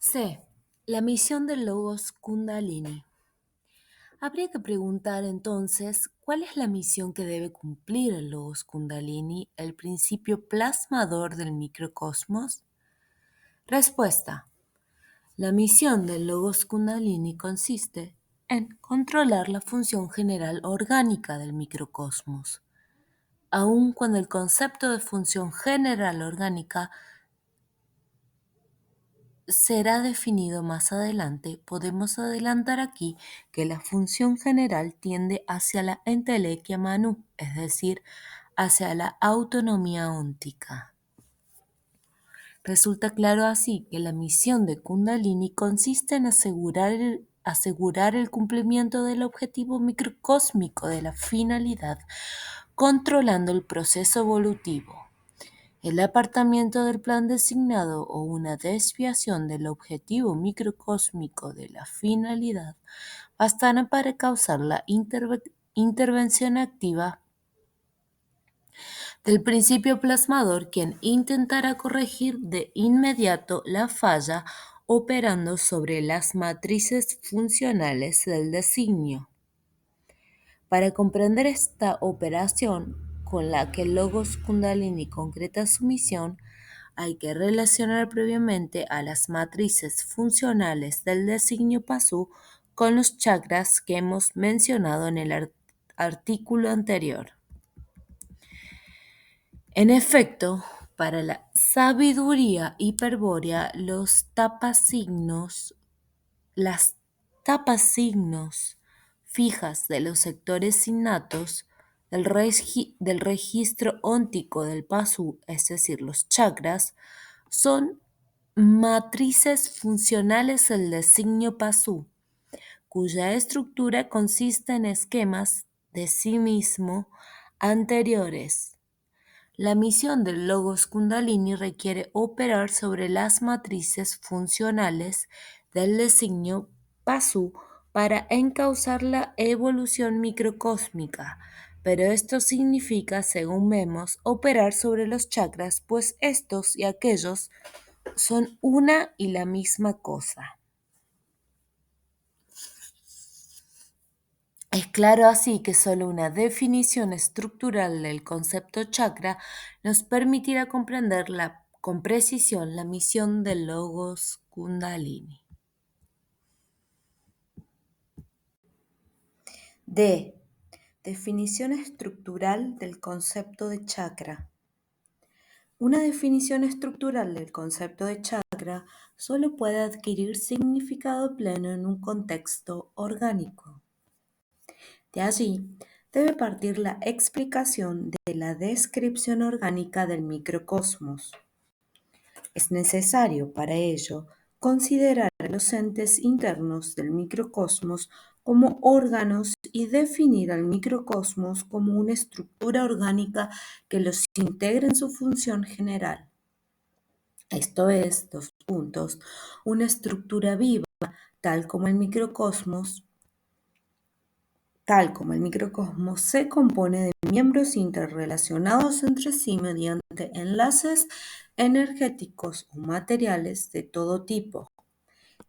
C. La misión del Logos Kundalini. Habría que preguntar entonces, ¿cuál es la misión que debe cumplir el Logos Kundalini, el principio plasmador del microcosmos? Respuesta. La misión del Logos Kundalini consiste en controlar la función general orgánica del microcosmos. Aun cuando el concepto de función general orgánica será definido más adelante, podemos adelantar aquí que la función general tiende hacia la entelequia manu, es decir, hacia la autonomía óntica. Resulta claro así que la misión de Kundalini consiste en asegurar el cumplimiento del objetivo microcósmico de la finalidad, controlando el proceso evolutivo. El apartamiento del plan designado o una desviación del objetivo microcósmico de la finalidad bastarán para causar la intervención activa del principio plasmador, quien intentará corregir de inmediato la falla operando sobre las matrices funcionales del designio. Para comprender esta operación con la que el Logos Kundalini concreta su misión, hay que relacionar previamente a las matrices funcionales del designio Pasu con los chakras que hemos mencionado en el artículo anterior. En efecto, para la sabiduría hiperbórea, las tapasignos fijas de los sectores innatos del registro óntico del Pasu, es decir, los chakras, son matrices funcionales del designio Pasu, cuya estructura consiste en esquemas de sí mismo anteriores. La misión del Logos Kundalini requiere operar sobre las matrices funcionales del designio Pasu para encauzar la evolución microcósmica, pero esto significa, según vemos, operar sobre los chakras, pues estos y aquellos son una y la misma cosa. Es claro así que solo una definición estructural del concepto chakra nos permitirá comprender con precisión la misión del Logos Kundalini. D. Definición estructural del concepto de chakra. Una definición estructural del concepto de chakra solo puede adquirir significado pleno en un contexto orgánico. De allí debe partir la explicación de la descripción orgánica del microcosmos. Es necesario, para ello, considerar a los entes internos del microcosmos como órganos y definir al microcosmos como una estructura orgánica que los integra en su función general. Esto es, una estructura viva, tal como el microcosmos se compone de miembros interrelacionados entre sí mediante enlaces energéticos o materiales de todo tipo.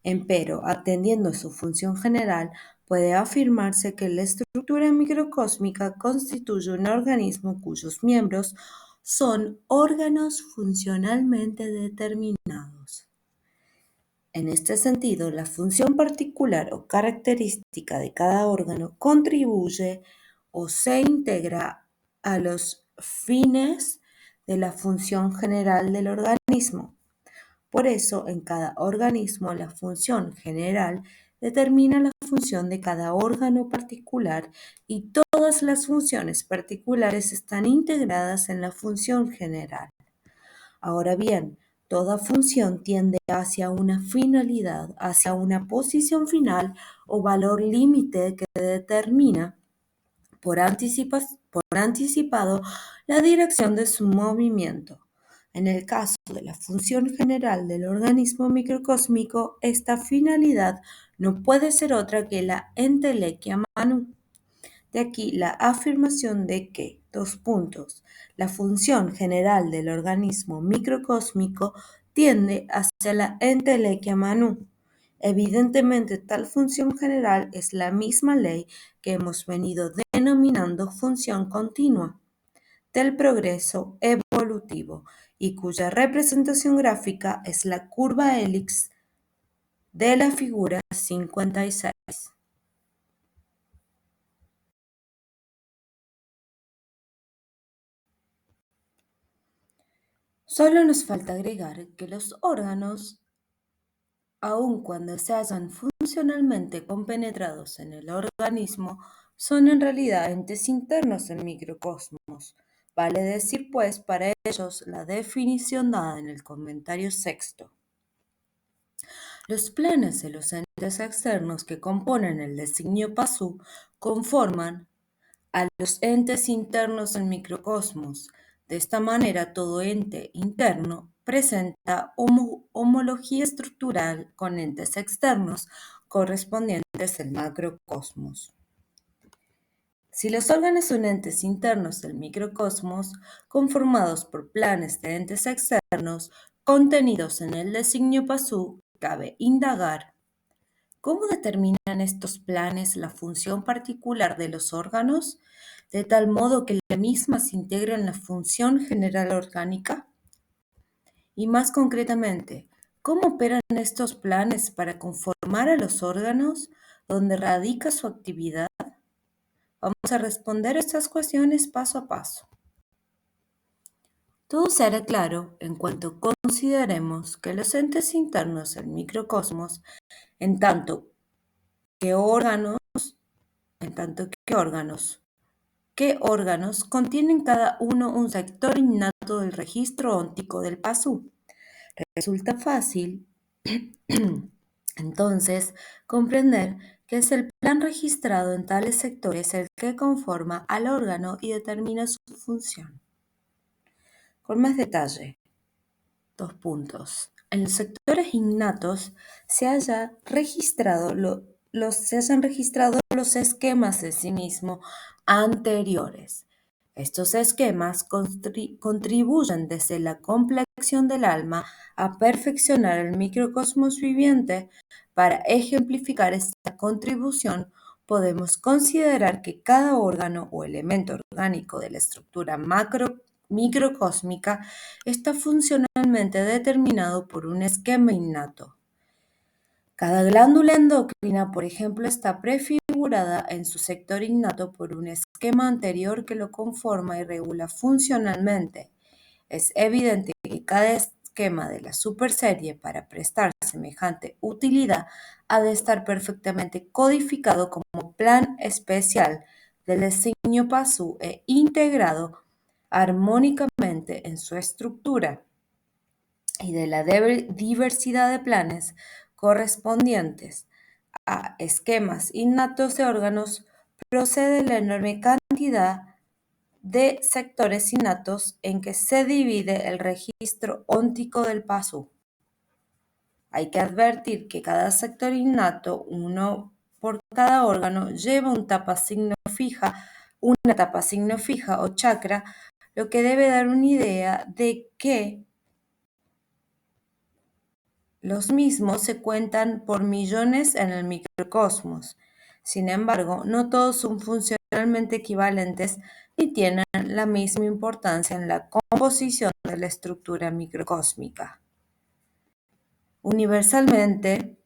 Empero, atendiendo a su función general, puede afirmarse que la estructura microcósmica constituye un organismo cuyos miembros son órganos funcionalmente determinados. En este sentido, la función particular o característica de cada órgano contribuye o se integra a los fines de la función general del organismo. Por eso, en cada organismo, la función general determina la función de cada órgano particular y todas las funciones particulares están integradas en la función general. Ahora bien, toda función tiende hacia una finalidad, hacia una posición final o valor límite que determina por anticipado la dirección de su movimiento. En el caso de la función general del organismo microcósmico, esta finalidad no puede ser otra que la entelequia manu. De aquí la afirmación de que, la función general del organismo microcósmico tiende hacia la entelequia Manu. Evidentemente, tal función general es la misma ley que hemos venido denominando función continua del progreso evolutivo y cuya representación gráfica es la curva hélix de la figura 56. Solo nos falta agregar que los órganos, aun cuando se hallan funcionalmente compenetrados en el organismo, son en realidad entes internos del microcosmos. Vale decir, pues, para ellos la definición dada en el comentario sexto. Los planes de los entes externos que componen el designio PASU conforman a los entes internos del microcosmos. De esta manera, todo ente interno presenta homología estructural con entes externos correspondientes al macrocosmos. Si los órganos son entes internos del microcosmos, conformados por planes de entes externos contenidos en el designio PASU, cabe indagar ¿cómo determinan estos planes la función particular de los órganos, de tal modo que la misma se integre en la función general orgánica? Y más concretamente, ¿cómo operan estos planes para conformar a los órganos donde radica su actividad? Vamos a responder estas cuestiones paso a paso. Todo se hará claro en cuanto consideremos que los entes internos del microcosmos, en tanto que órganos, ¿qué órganos contienen cada uno un sector innato del registro óntico del PASU? Resulta fácil, entonces, comprender que es el plan registrado en tales sectores el que conforma al órgano y determina su función. Con más detalle, dos puntos. En los sectores innatos se hayan registrado los esquemas de sí mismo anteriores. Estos esquemas contribuyen desde la complexión del alma a perfeccionar el microcosmos viviente. Para ejemplificar esta contribución, podemos considerar que cada órgano o elemento orgánico de la estructura microcósmica está funcionalmente determinado por un esquema innato. Cada glándula endocrina, por ejemplo, está prefigurada en su sector innato por un esquema anterior que lo conforma y regula funcionalmente. Es evidente que cada esquema de la superserie para prestar semejante utilidad ha de estar perfectamente codificado como plan especial del designio PASU e integrado armónicamente en su estructura y de la diversidad de planes correspondientes a esquemas innatos de órganos procede la enorme cantidad de sectores innatos en que se divide el registro óntico del PASU. Hay que advertir que cada sector innato, uno por cada órgano, lleva una tapa signo fija o chakra, lo que debe dar una idea de que los mismos se cuentan por millones en el microcosmos. Sin embargo, no todos son funcionalmente equivalentes ni tienen la misma importancia en la composición de la estructura microcósmica. Universalmente,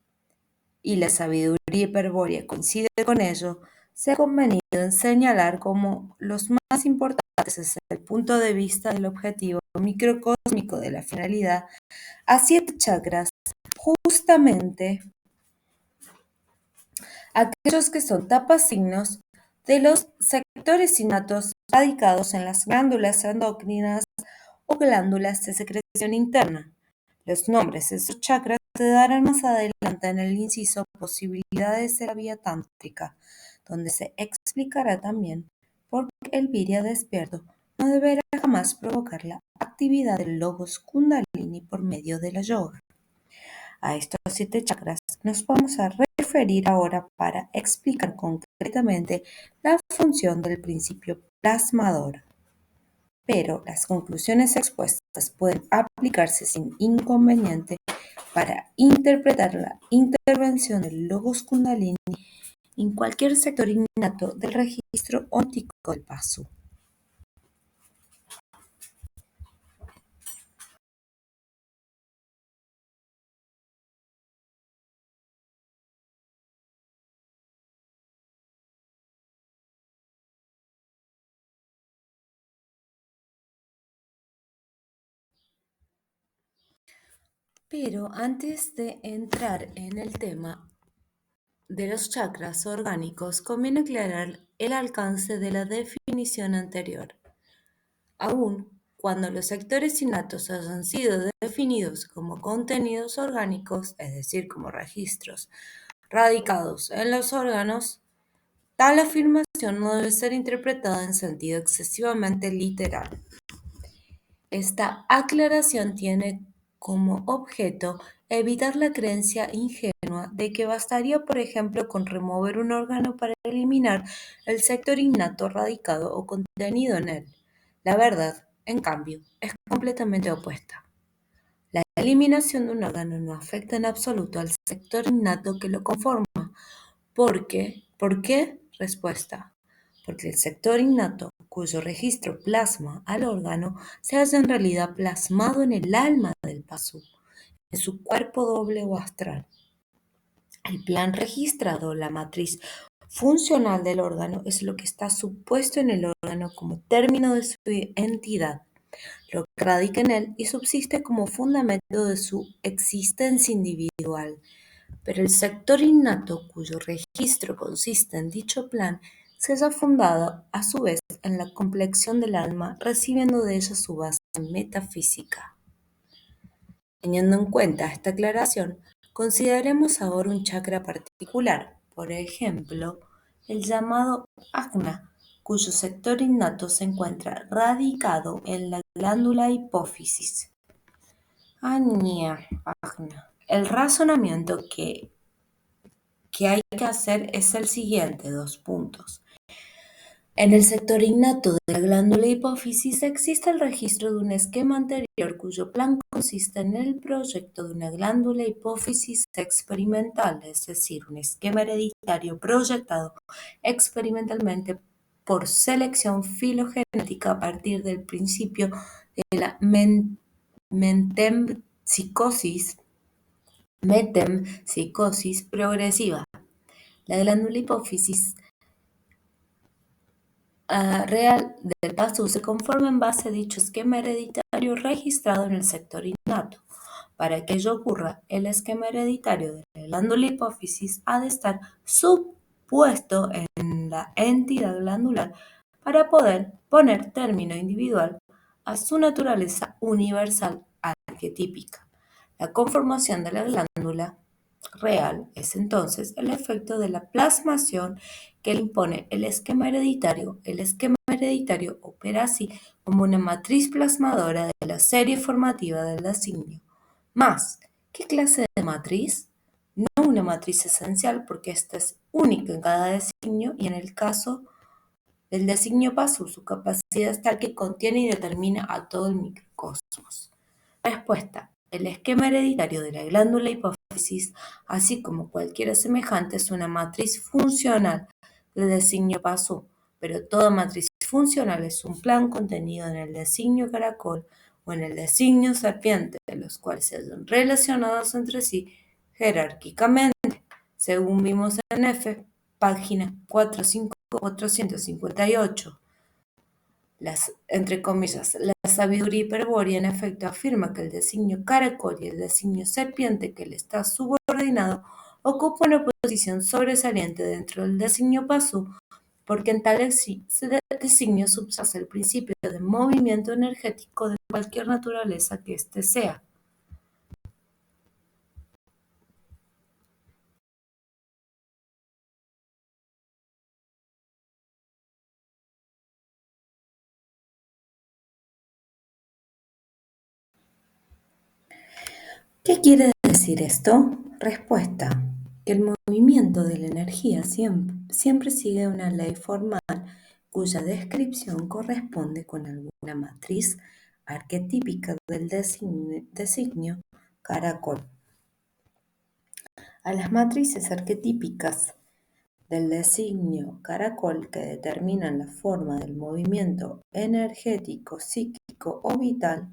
y la sabiduría hiperbórea coincide con ello, se ha convenido en señalar como los más importantes desde el punto de vista del objetivo microcósmico de la finalidad a 7 chakras, justamente aquellos que son tapasignos de los sectores innatos radicados en las glándulas endocrinas o glándulas de secreción interna. Los nombres de esos chakras se darán más adelante en el inciso Posibilidades de la vía tántrica, donde se explicará también por qué el virya despierto no deberá jamás provocar la actividad del logos kundalini por medio de la yoga. A estos 7 chakras nos vamos a referir ahora para explicar concretamente la función del principio plasmador. pero las conclusiones expuestas pueden aplicarse sin inconveniente para interpretar la intervención del logos Kundalini en cualquier sector innato del registro óntico del paso. Pero antes de entrar en el tema de los chakras orgánicos, conviene aclarar el alcance de la definición anterior. Aun cuando los sectores innatos hayan sido definidos como contenidos orgánicos, es decir, como registros radicados en los órganos, tal afirmación no debe ser interpretada en sentido excesivamente literal. Esta aclaración tiene como objeto evitar la creencia ingenua de que bastaría, por ejemplo, con remover un órgano para eliminar el sector innato radicado o contenido en él. La verdad, en cambio, es completamente opuesta. La eliminación de un órgano no afecta en absoluto al sector innato que lo conforma. ¿Por qué? ¿Por qué? Respuesta. Porque el sector innato, cuyo registro plasma al órgano, se halla en realidad plasmado en el alma del pasú, en su cuerpo doble o astral. El plan registrado, la matriz funcional del órgano, es lo que está supuesto en el órgano como término de su entidad, lo que radica en él y subsiste como fundamento de su existencia individual. Pero el sector innato, cuyo registro consiste en dicho plan, se halla fundado a su vez en la complexión del alma, recibiendo de ella su base metafísica. Teniendo en cuenta esta aclaración, consideremos ahora un chakra particular, por ejemplo, el llamado ajna, cuyo sector innato se encuentra radicado en la glándula hipófisis. Ajna. El razonamiento que hay que hacer es el siguiente, dos puntos. En el sector innato de la glándula hipófisis existe el registro de un esquema anterior cuyo plan consiste en el proyecto de una glándula hipófisis experimental, es decir, un esquema hereditario proyectado experimentalmente por selección filogenética a partir del principio de la metempsicosis progresiva. La glándula hipófisis real del pasú se conforma en base a dicho esquema hereditario registrado en el sector innato. Para que ello ocurra, el esquema hereditario de la glándula hipófisis ha de estar supuesto en la entidad glandular para poder poner término individual a su naturaleza universal arquetípica. La conformación de la glándula real es entonces el efecto de la plasmación que le impone el esquema hereditario. El esquema hereditario opera así como una matriz plasmadora de la serie formativa del designio. Más, ¿qué clase de matriz? No una matriz esencial, porque esta es única en cada designio y en el caso del designio pasú, su capacidad es tal que contiene y determina a todo el microcosmos. Respuesta. El esquema hereditario de la glándula hipófisis, así como cualquiera semejante, es una matriz funcional del designio pasú, pero toda matriz funcional es un plan contenido en el designio caracol o en el designio serpiente, los cuales se hallan relacionados entre sí jerárquicamente, según vimos en F, página 458. Entre comillas, la sabiduría hiperbórea en efecto afirma que el designio caracol y el designio serpiente que le está subordinado ocupa una posición sobresaliente dentro del designio pasú, porque en tal designio subyace el principio de movimiento energético de cualquier naturaleza que éste sea. ¿Qué quiere decir esto? Respuesta: que el movimiento de la energía siempre sigue una ley formal cuya descripción corresponde con alguna matriz arquetípica del designio caracol. A las matrices arquetípicas del designio caracol que determinan la forma del movimiento energético, psíquico o vital,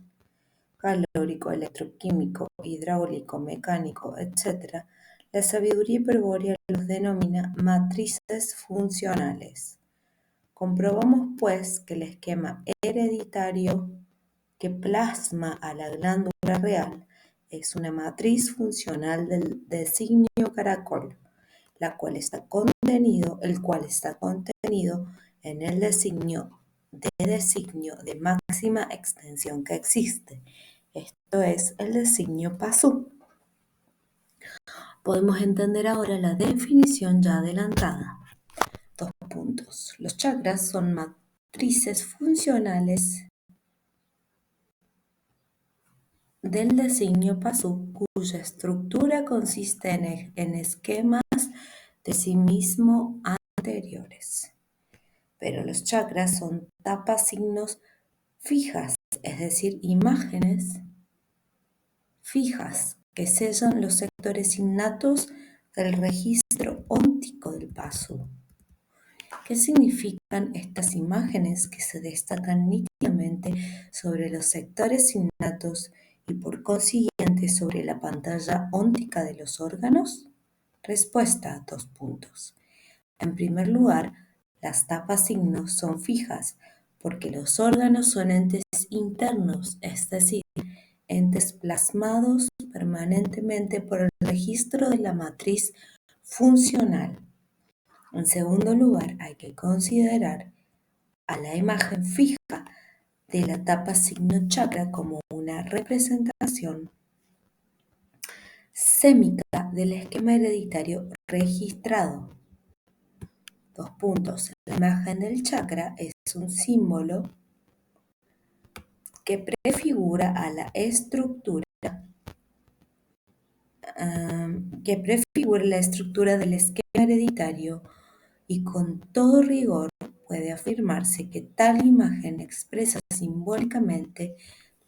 calórico, electroquímico, hidráulico, mecánico, etc., la sabiduría hiperbórea los denomina matrices funcionales. Comprobamos, pues, que el esquema hereditario que plasma a la glándula real es una matriz funcional del designio caracol, el cual está contenido en el designio de máxima extensión que existe. Esto es el designio Pasú. Podemos entender ahora la definición ya adelantada. 2 puntos. Los chakras son matrices funcionales del designio Pasú, cuya estructura consiste en esquemas de sí mismo anteriores. Pero los chakras son tapasignos fijas, es decir, imágenes fijas que sellan los sectores innatos del registro óntico del Pasú. ¿Qué significan estas imágenes que se destacan nítidamente sobre los sectores innatos y por consiguiente sobre la pantalla óntica de los órganos? Respuesta a 2 puntos. En primer lugar, las tapasignos son fijas porque los órganos son entes internos, es decir, entes plasmados permanentemente por el registro de la matriz funcional. En segundo lugar, hay que considerar a la imagen fija de la tapasigno chakra como una representación sémica del esquema hereditario registrado. 2 puntos. La imagen del chakra es un símbolo que prefigura a la estructura del esquema hereditario y con todo rigor puede afirmarse que tal imagen expresa simbólicamente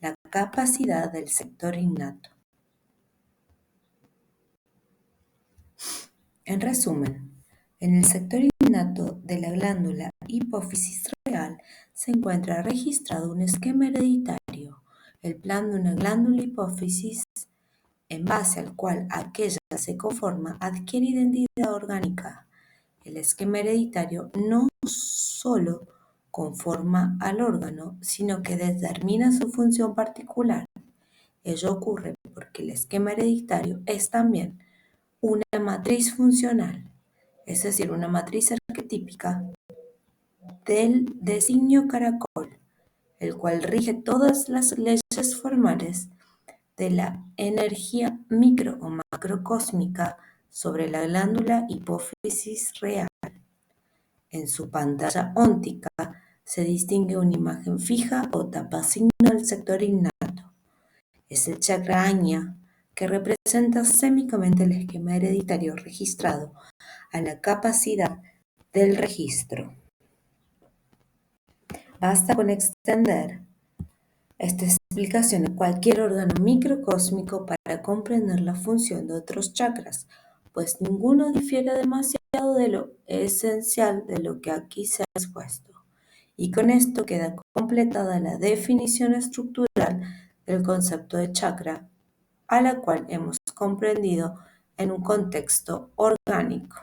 la capacidad del sector innato. En resumen, en el sector innato de la glándula hipófisis real se encuentra registrado un esquema hereditario, el plan de una glándula hipófisis en base al cual aquella se conforma adquiere identidad orgánica. El esquema hereditario no solo conforma al órgano, sino que determina su función particular. Ello ocurre porque el esquema hereditario es también una matriz funcional, es decir, una matriz arquetípica del designio caracol, el cual rige todas las leyes formales de la energía micro o macrocósmica sobre la glándula hipófisis real. En su pantalla óntica se distingue una imagen fija o tapasigno del sector innato. Es el chakra Ajna, que representa sémicamente el esquema hereditario registrado a la capacidad del registro. Basta con extender esta explicación a cualquier órgano microcósmico para comprender la función de otros chakras, pues ninguno difiere demasiado de lo esencial de lo que aquí se ha expuesto. Y con esto queda completada la definición estructural del concepto de chakra, a la cual hemos comprendido en un contexto orgánico.